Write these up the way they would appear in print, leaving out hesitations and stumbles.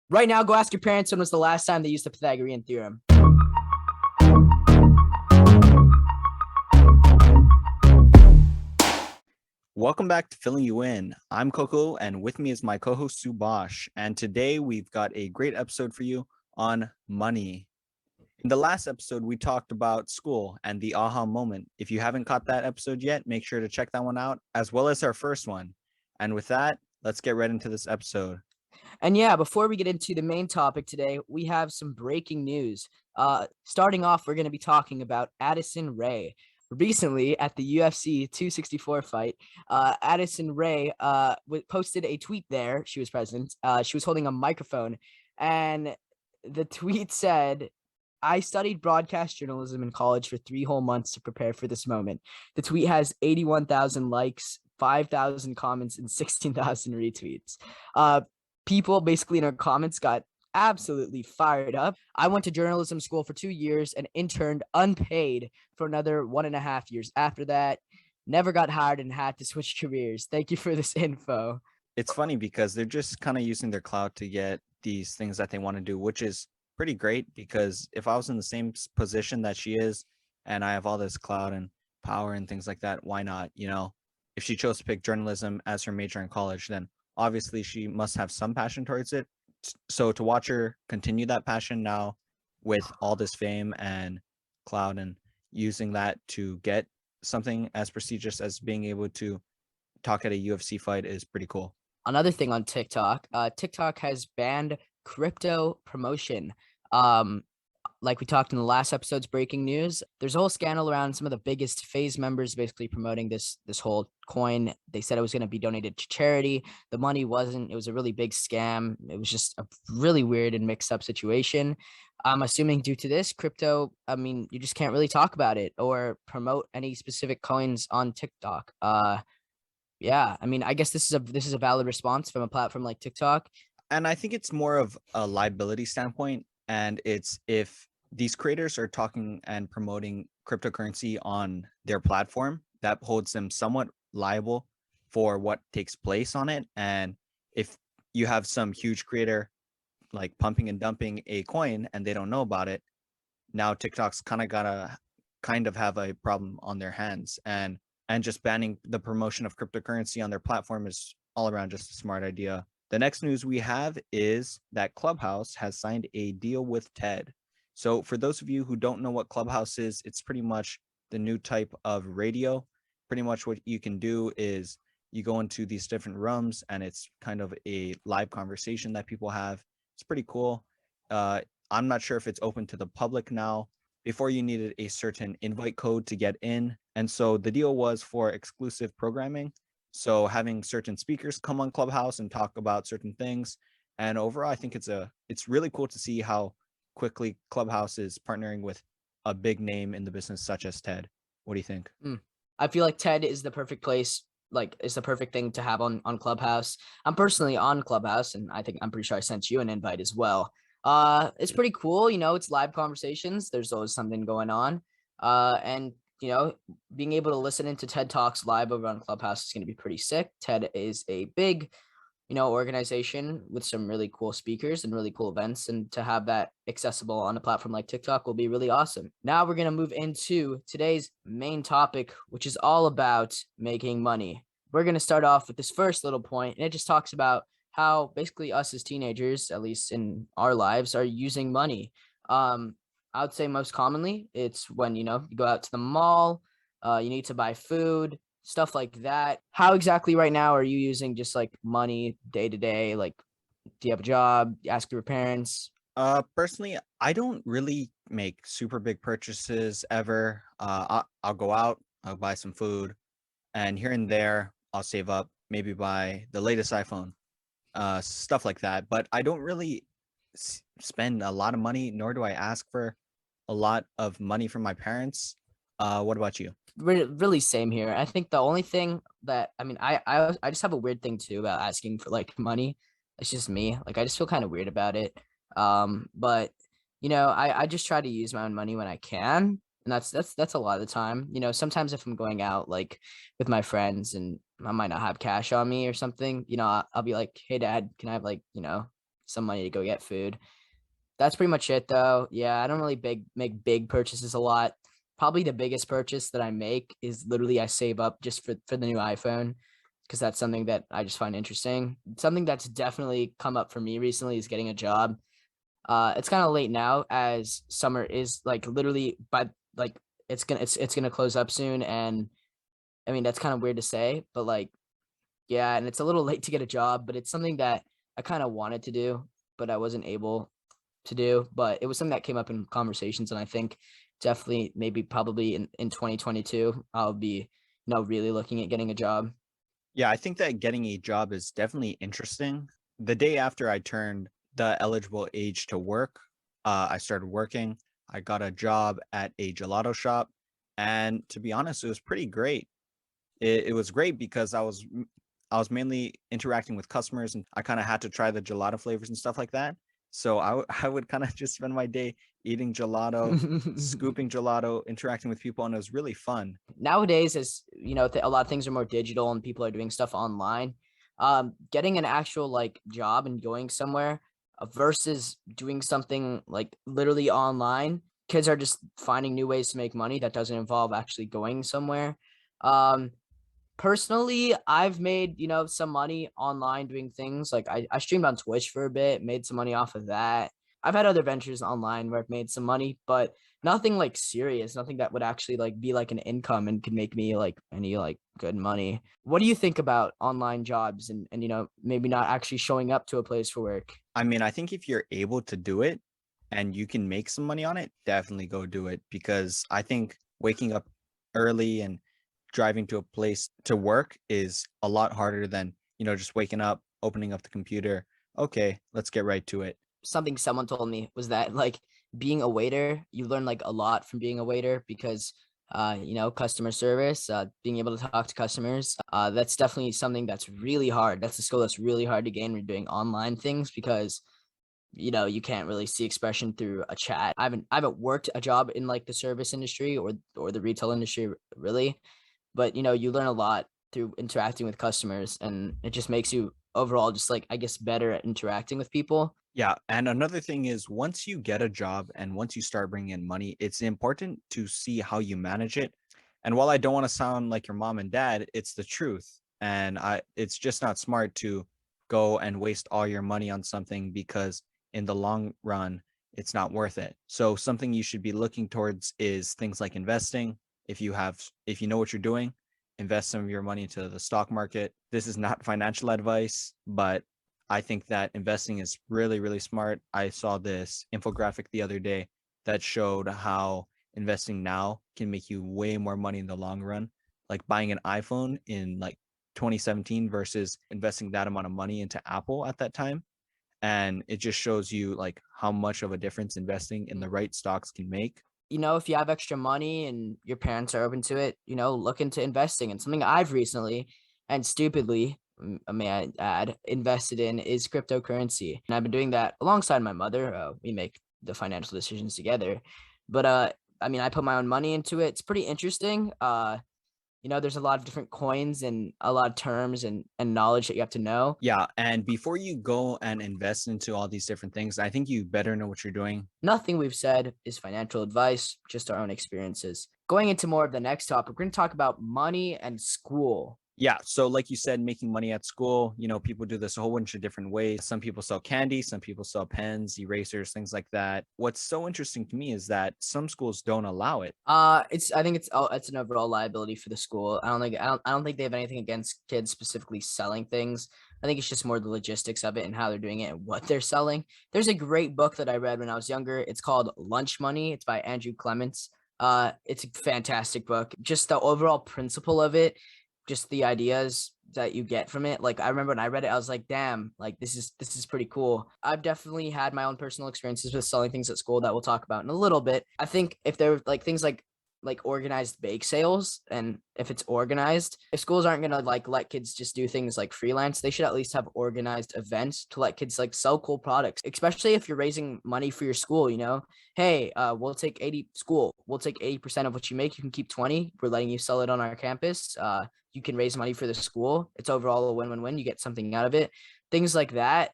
Right now, go ask your parents when was the last time they used the Pythagorean theorem. Welcome back to Filling You In. I'm Coco, and with me is my co-host Subash. And today we've got a great episode for you on money. In the last episode, we talked about school and the aha moment. If you haven't caught that episode yet, make sure to check that one out, as well as our first one. And with that, let's get right into this episode. And yeah, before we get into the main topic today, we have some breaking news. Starting off, we're going to be talking about Addison Rae. Recently, at the UFC 264 fight, Addison Rae posted a tweet there. She was present. She was holding a microphone, and the tweet said, I studied broadcast journalism in college for 3 whole months to prepare for this moment. The tweet has 81,000 likes, 5,000 comments, and 16,000 retweets. People basically in our comments got absolutely fired up. I went to journalism school for 2 years and interned unpaid for another 1.5 years. After that, never got hired and had to switch careers. Thank you for this info. It's funny because they're just kind of using their clout to get these things that they want to do, which is pretty great because if I was in the same position that she is and I have all this clout and power and things like that, why not? If she chose to pick journalism as her major in college, then obviously she must have some passion towards it. So to watch her continue that passion now with all this fame and clout and using that to get something as prestigious as being able to talk at a UFC fight is pretty cool. Another thing on TikTok, TikTok has banned crypto promotion. Um, like we talked in the last episode's breaking news, there's a whole scandal around some of the biggest phase members basically promoting this whole coin. They said it was going to be donated to charity. The money wasn't. It was a really big scam. It was just a really weird and mixed up situation. I'm assuming due to this crypto, you just can't really talk about it or promote any specific coins on TikTok. Yeah, I guess this is a valid response from a platform like TikTok. And I think it's more of a liability standpoint. And it's if these creators are talking and promoting cryptocurrency on their platform, that holds them somewhat liable for what takes place on it. And if you have some huge creator like pumping and dumping a coin and they don't know about it, now TikTok's kind of have a problem on their hands. And just banning the promotion of cryptocurrency on their platform is all around just a smart idea. The next news we have is that Clubhouse has signed a deal with TED. So, for those of you who don't know what Clubhouse is, it's pretty much the new type of radio. Pretty much what you can do is you go into these different rooms and it's kind of a live conversation that people have. It's pretty cool. Uh, I'm not sure if it's open to the public now. Before you needed a certain invite code to get in. And so the deal was for exclusive programming. So having certain speakers come on Clubhouse and talk about certain things. And overall, I think it's really cool to see how quickly Clubhouse is partnering with a big name in the business such as TED. What do you think? I feel like TED is the perfect place, like it's the perfect thing to have on Clubhouse. I'm personally on Clubhouse, and I'm pretty sure I sent you an invite as well. It's pretty cool, it's live conversations. There's always something going on. And being able to listen into TED Talks live over on Clubhouse is going to be pretty sick. TED is a big organization with some really cool speakers and really cool events, and to have that accessible on a platform like TikTok will be really awesome. Now we're going to move into today's main topic, which is all about making money. We're going to start off with this first little point, and it just talks about how basically us as teenagers, at least in our lives, are using money. I would say most commonly it's when, you go out to the mall, you need to buy food, stuff like that. How exactly right now are you using just like money day to day? Like, do you have a job? Ask your parents. Personally, I don't really make super big purchases ever. I'll go out, I'll buy some food, and here and there, I'll save up, maybe buy the latest iPhone, stuff like that. But I don't really spend a lot of money, nor do I ask for a lot of money from my parents. What about you? Really same here. I think the only thing that I just have a weird thing too about asking for like money. It's just me. Like I just feel kind of weird about it. But I just try to use my own money when I can. And that's a lot of the time. Sometimes if I'm going out like with my friends and I might not have cash on me or something, I'll be like, hey dad, can I have like, some money to go get food. That's pretty much it though. Yeah, I don't really make big purchases a lot. Probably the biggest purchase that I make is literally I save up just for the new iPhone because that's something that I just find interesting. Something that's definitely come up for me recently is getting a job. It's kind of late now as summer is like literally by like it's gonna close up soon, and I mean that's kind of weird to say, but like yeah, and it's a little late to get a job, but it's something that I kind of wanted to do, but I wasn't able to do. But it was something that came up in conversations, and I think definitely maybe probably in 2022 I'll be really looking at getting a job. Yeah, I think that getting a job is definitely interesting. The day after I turned the eligible age to work, I started working. I got a job at a gelato shop, and to be honest, it was pretty great. It was great because I was mainly interacting with customers, and I kind of had to try the gelato flavors and stuff like that. So I would kind of just spend my day eating gelato, scooping gelato, interacting with people, and it was really fun. Nowadays, as you know, a lot of things are more digital and people are doing stuff online. Getting an actual like job and going somewhere versus doing something like literally online, kids are just finding new ways to make money that doesn't involve actually going somewhere. um Personally, I've made, some money online doing things like I streamed on Twitch for a bit, made some money off of that. I've had other ventures online where I've made some money, but nothing like serious, nothing that would actually like be like an income and could make me like any like good money. What do you think about online jobs and maybe not actually showing up to a place for work? I mean, I think if you're able to do it and you can make some money on it, definitely go do it because I think waking up early and driving to a place to work is a lot harder than, just waking up, opening up the computer. Okay, let's get right to it. Something someone told me was that like being a waiter, you learn like a lot from being a waiter because customer service, being able to talk to customers, that's definitely something that's really hard. That's a skill that's really hard to gain when you're doing online things because you can't really see expression through a chat. I haven't worked a job in like the service industry or the retail industry really, but you learn a lot through interacting with customers, and it just makes you overall just like I guess better at interacting with people. Yeah, and another thing is once you get a job and once you start bringing in money, it's important to see how you manage it. And while I don't want to sound like your mom and dad, it's the truth. And it's just not smart to go and waste all your money on something because in the long run, it's not worth it. So something you should be looking towards is things like investing. If you know what you're doing, invest some of your money into the stock market. This is not financial advice, but I think that investing is really, really smart. I saw this infographic the other day that showed how investing now can make you way more money in the long run. Like buying an iPhone in like 2017 versus investing that amount of money into Apple at that time. And it just shows you like how much of a difference investing in the right stocks can make. If you have extra money and your parents are open to it, look into investing. And something I've recently and stupidly, may I add, invested in is cryptocurrency. And I've been doing that alongside my mother. We make the financial decisions together. But I mean, I put my own money into it. It's pretty interesting. There's a lot of different coins and a lot of terms and knowledge that you have to know. Yeah. And before you go and invest into all these different things, I think you better know what you're doing. Nothing we've said is financial advice, just our own experiences. Going into more of the next topic, we're going to talk about money and school. Yeah. So, like you said, making money at school, people do this a whole bunch of different ways. Some people sell candy, some people sell pens, erasers, things like that. What's so interesting to me is that some schools don't allow it. I think it's an overall liability for the school. I don't think they have anything against kids specifically selling things. I think it's just more the logistics of it and how they're doing it and what they're selling. There's a great book that I read when I was younger. It's called Lunch Money. It's by Andrew Clements. It's a fantastic book. Just the overall principle of it, just the ideas that you get from it. Like I remember when I read it, I was like, damn, like this is pretty cool. I've definitely had my own personal experiences with selling things at school that we'll talk about in a little bit. I think if there were like things like organized bake sales, and if it's organized, if schools aren't gonna like let kids just do things like freelance, they should at least have organized events to let kids like sell cool products, especially if you're raising money for your school. Hey, we'll take 80% of what you make, you can keep 20, we're letting you sell it on our campus. You can raise money for the school. It's overall a win-win-win. You get something out of it. Things like that.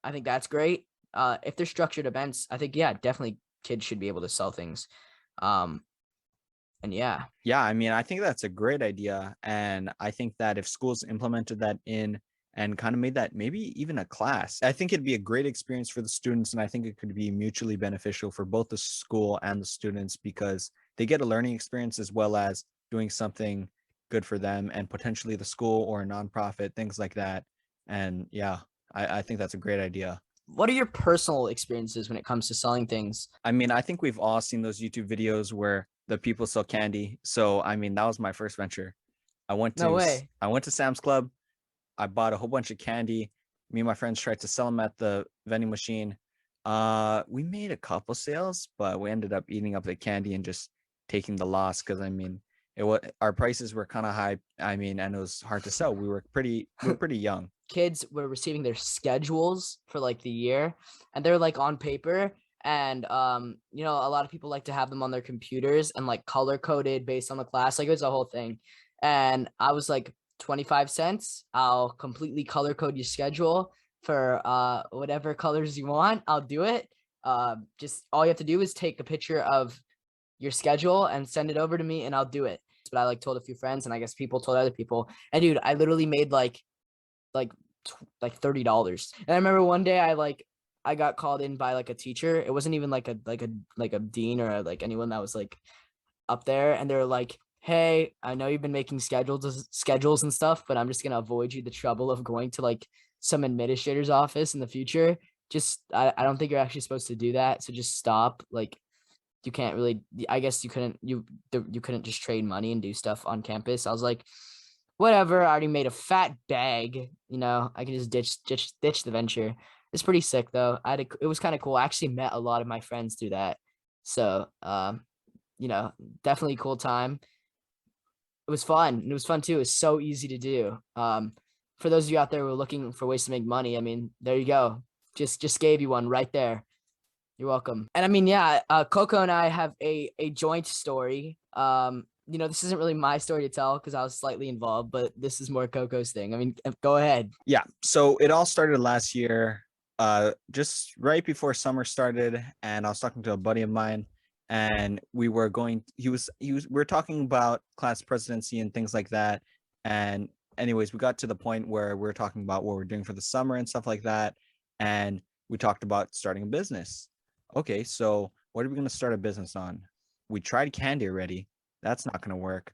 I think that's great. If they're structured events, I think, yeah, definitely kids should be able to sell things. Um, and yeah, Yeah, I mean, I think that's a great idea. And I think that if schools implemented that in and kind of made that maybe even a class, I think it'd be a great experience for the students. And I think it could be mutually beneficial for both the school and the students because they get a learning experience as well as doing something good for them and potentially the school or a nonprofit, things like that. And yeah, I think that's a great idea. what are your personal experiences when it comes to selling things? I mean, I think we've all seen those YouTube videos where the people sell candy. So, I mean, that was my first venture. No way. I went to Sam's Club. I bought a whole bunch of candy. Me and my friends tried to sell them at the vending machine. We made a couple sales, but we ended up eating up the candy and just taking the loss because I mean, it was our prices were kind of high. I mean, and it was hard to sell. We were pretty young. Kids were receiving their schedules for like the year, and they're like on paper, and you know, a lot of people like to have them on their computers and like color coded based on the class. Like it was a whole thing. And I was like, 25 cents, I'll completely color code your schedule for whatever colors you want. I'll do it. Just all you have to do is take a picture of your schedule and send it over to me and I'll do it. But I like told a few friends, and I guess people told other people. And dude, I literally made like like $30. And I remember one day I got called in by like a teacher. It wasn't even like a dean or like anyone that was like up there, and they're like, "Hey, I know you've been making schedules and stuff, but I'm just gonna avoid you the trouble of going to like some administrator's office in the future. Just I don't think you're actually supposed to do that. So just stop. Like you can't really. I guess you couldn't just trade money and do stuff on campus." I was like, whatever. I already made a fat bag. You know, I can just ditch the venture. It's pretty sick though. It was kind of cool. I actually met a lot of my friends through that. So you know, definitely a cool time. It was fun. And it was fun too. It was so easy to do. For those of you out there who are looking for ways to make money, I mean, there you go. Just gave you one right there. You're welcome. And I mean, yeah, Coco and I have a joint story. You know, this isn't really my story to tell because I was slightly involved, but this is more Coco's thing. I mean, go ahead. Yeah. So it all started last year, just right before summer started, and I was talking to a buddy of mine, and we were talking about class presidency and things like that. And anyways, we got to the point where we are talking about what we're doing for the summer and stuff like that. And we talked about starting a business. Okay, so what are we gonna start a business on? We tried candy already. That's not gonna work.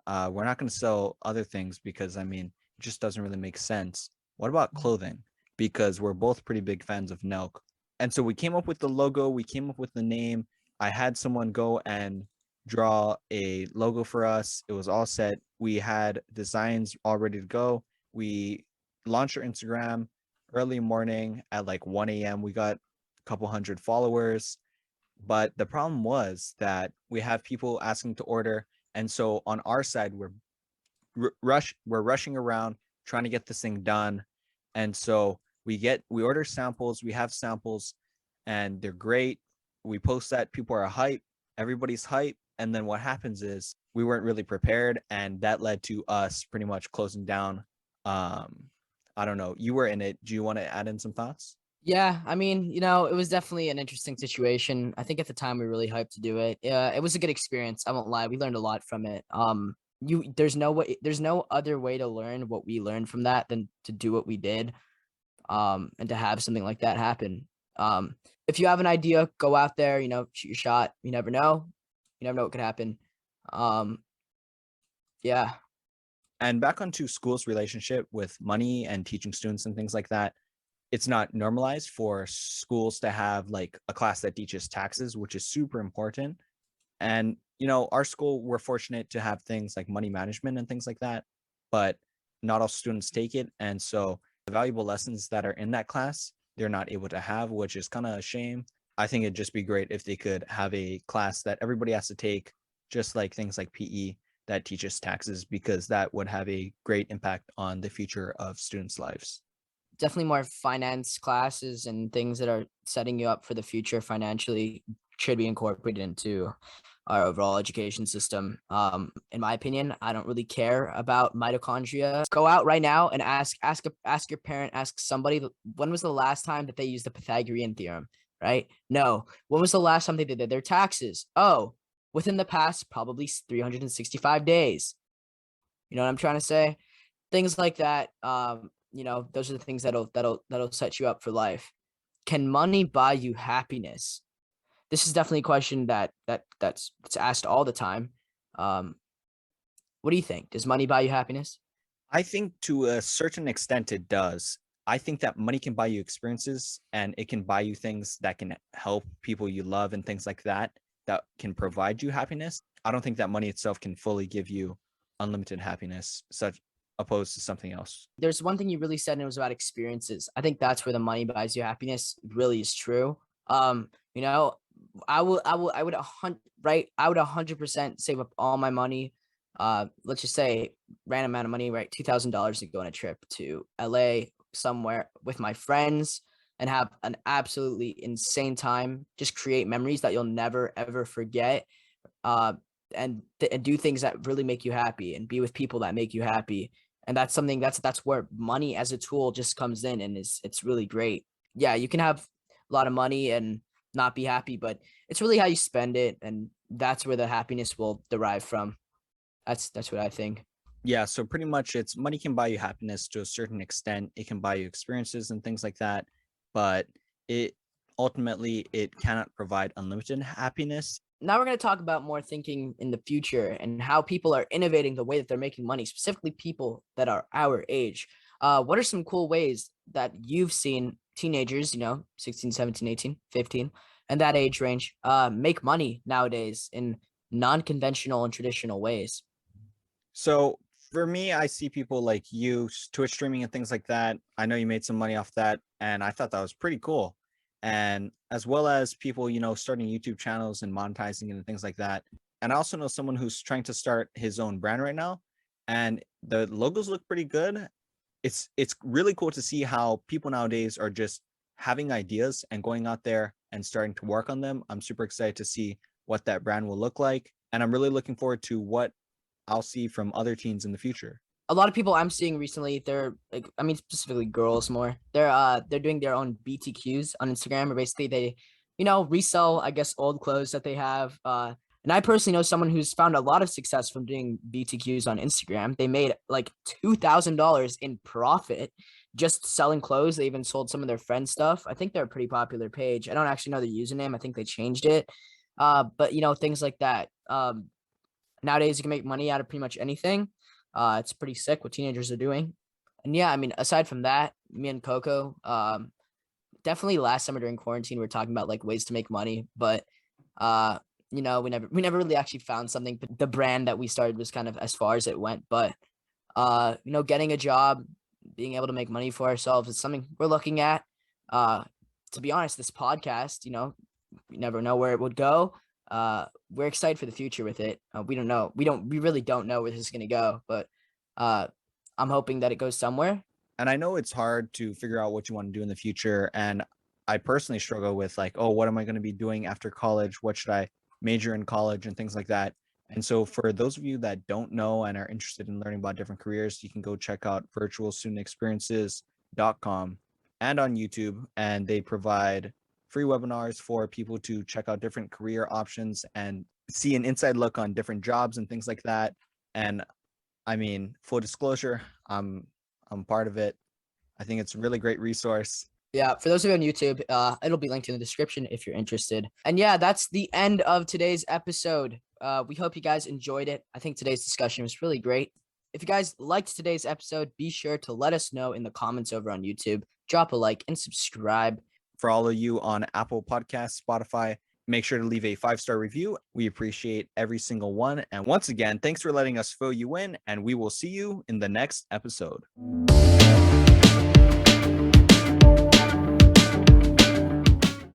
We're not gonna sell other things because I mean it just doesn't really make sense. What about clothing? Because we're both pretty big fans of Nelk. And so we came up with the logo, we came up with the name. I had someone go and draw a logo for us. It was all set. We had designs all ready to go. We launched our Instagram early morning at like 1 a.m. We got a couple hundred followers. But the problem was that we have people asking to order. And so on our side, we're rushing around trying to get this thing done. And so we order samples, we have samples, and they're great. We post that, people are hype, everybody's hype. And then what happens is we weren't really prepared, and that led to us pretty much closing down. I don't know. You were in it. Do you want to add in some thoughts? Yeah, I mean, you know, it was definitely an interesting situation. I think at the time we were really hyped to do it. It was a good experience. I won't lie. We learned a lot from it. There's no other way to learn what we learned from that than to do what we did. And to have something like that happen. If you have an idea, go out there, you know, shoot your shot. You never know. You never know what could happen. Um, yeah. And back onto school's relationship with money and teaching students and things like that, it's not normalized for schools to have like a class that teaches taxes, which is super important. And you know, our school, we're fortunate to have things like money management and things like that, but not all students take it. And so the valuable lessons that are in that class, they're not able to have, which is kind of a shame. I think it'd just be great if they could have a class that everybody has to take, just like things like PE that teaches taxes, because that would have a great impact on the future of students' lives. Definitely more finance classes and things that are setting you up for the future financially should be incorporated into our overall education system. In my opinion, I don't really care about mitochondria. Go out right now and ask your parent, ask somebody, when was the last time that they used the Pythagorean theorem, right? No. When was the last time they did their taxes? Oh, within the past probably 365 days. You know what I'm trying to say? Things like that. Those are the things that'll set you up for life. Can money buy you happiness? This is definitely a question that's asked all the time. Um, what do you think? Does money buy you happiness? I think to a certain extent it does. I think that money can buy you experiences and it can buy you things that can help people you love and things like that that can provide you happiness. I don't think that money itself can fully give you unlimited happiness, such opposed to something else. There's one thing you really said, and it was about experiences. I think that's where the money buys you happiness really is true. You know, I would 100% save up all my money. Let's just say random amount of money, right? $2,000 to go on a trip to LA somewhere with my friends and have an absolutely insane time. Just create memories that you'll never ever forget. Uh, and do things that really make you happy and be with people that make you happy. And that's something that's where money as a tool just comes in, and it's really great. Yeah, you can have a lot of money and not be happy, but it's really how you spend it, and that's where the happiness will derive from. That's what I think. Yeah, so pretty much it's money can buy you happiness to a certain extent. It can buy you experiences and things like that, but it ultimately it cannot provide unlimited happiness. Now we're going to talk about more thinking in the future and how people are innovating the way that they're making money, specifically people that are our age. What are some cool ways that you've seen teenagers, 16, 17, 18, 15, and that age range, make money nowadays in non-conventional and traditional ways? So for me, I see people like you, Twitch streaming and things like that. I know you made some money off that, and I thought that was pretty cool. And as well as people, starting YouTube channels and monetizing and things like that. And I also know someone who's trying to start his own brand right now, and the logos look pretty good. It's really cool to see how people nowadays are just having ideas and going out there and starting to work on them. I'm super excited to see what that brand will look like, and I'm really looking forward to what I'll see from other teens in the future. A lot of people I'm seeing recently, they're like, I mean, specifically girls more. They're doing their own BTQs on Instagram, or basically they, resell, I guess, old clothes that they have. And I personally know someone who's found a lot of success from doing BTQs on Instagram. They made like $2,000 in profit just selling clothes. They even sold some of their friends' stuff. I think they're a pretty popular page. I don't actually know their username. I think they changed it. But things like that. Nowadays you can make money out of pretty much anything. It's pretty sick what teenagers are doing. And yeah, I mean, aside from that, me and Coco, definitely last summer during quarantine, we were talking about like ways to make money, but we never really actually found something. The brand that we started was kind of as far as it went. But getting a job, being able to make money for ourselves is something we're looking at. To be honest, this podcast, you never know where it would go. We're excited for the future with it. We don't know. We really don't know where this is going to go, but I'm hoping that it goes somewhere. And I know it's hard to figure out what you want to do in the future. And I personally struggle with like, oh, what am I going to be doing after college? What should I major in college and things like that? And so for those of you that don't know and are interested in learning about different careers, you can go check out virtualstudentexperiences.com and on YouTube. And they provide free webinars for people to check out different career options and see an inside look on different jobs and things like that. And I mean, full disclosure, I'm part of it. I think it's a really great resource. Yeah, for those of you on YouTube, it'll be linked in the description if you're interested. And yeah, that's the end of today's episode. We hope you guys enjoyed it. I think today's discussion was really great. If you guys liked today's episode, be sure to let us know in the comments over on YouTube. Drop a like and subscribe. For all of you on Apple Podcasts, Spotify, make sure to leave a 5-star review. We appreciate every single one. And once again, thanks for letting us fill you in, and we will see you in the next episode.